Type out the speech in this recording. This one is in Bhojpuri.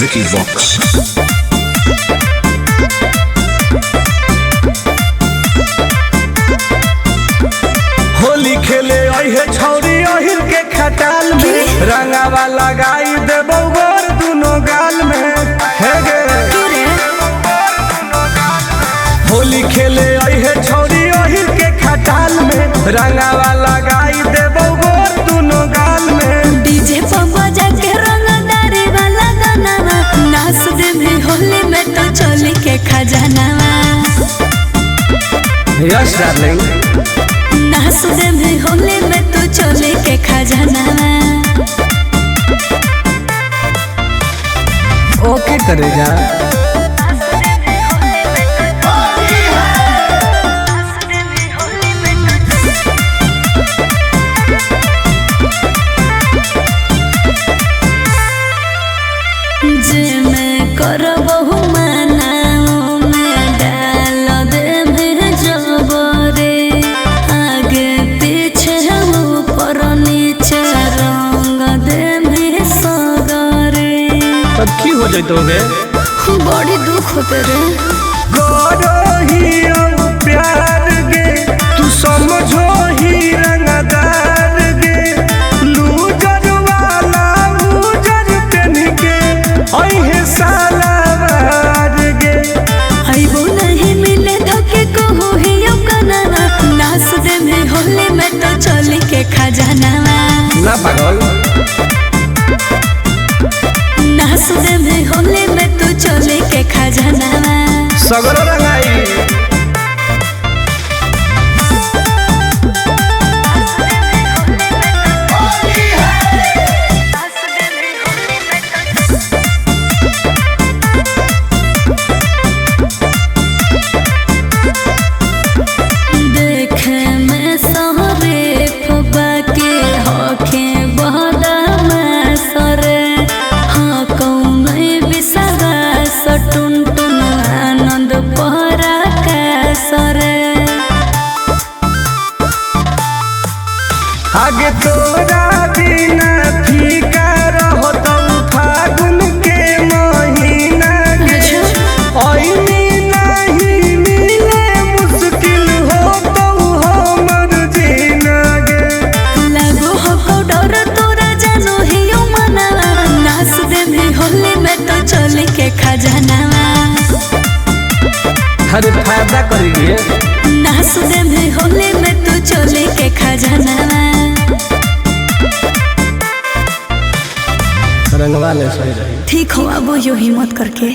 Vicky Vox. होली खेले अहे छौरी अहिर के खटाल में रंगावा लगाई देबो गोर दुनो गाल में हे गे होली खेले अहे छौरी अहिर के खटाल में रंगावा लगाई देबो गोर दुनो गाल में डीजे पर बजा के रंगदारी वाला गाना नाच दे भी होली में तो चोली के खजाना यस डार्लिंग नाच दे भी होली में तो चोली के खजाना ओके करे जा जे मैं करबहु मनाओ में डाल दे में जबरे आगे पीछे ऊपर नीचे रंग दे में सगरे तब की हो जइतो गे बड़ी दुख होते रे गोरो ही प्यार गे तू समझो ही रंगदार गे लूजर वाला लूजर पेन के अहे सालावार गे आइबो नहीं मिले धोखे को हो ही कना नाच दे में होली में तो चोली के खजाना ना पागल नाच दे में होली में तो चोली के खजाना सगरो रंगाई देखे में सहरे फुबा के होखे बहदा सरे हाँ कौन बिसरा सटुन टुन आनंद पहरा का सरे आगे तोरा बिना फीका रहो तो फागुन के महीना गे ओइनी नहीं मिले मुश्किल हो तो हमर जीना गे लागो हो डर तोरा जानो ही मना नाच दे भी होली में तो चोली के खजाना हर फायदा करिए नाच दे भी होली में तो चोली के खजाना रंगवा ले सही रही ठीक हो अब यो हिम्मत करके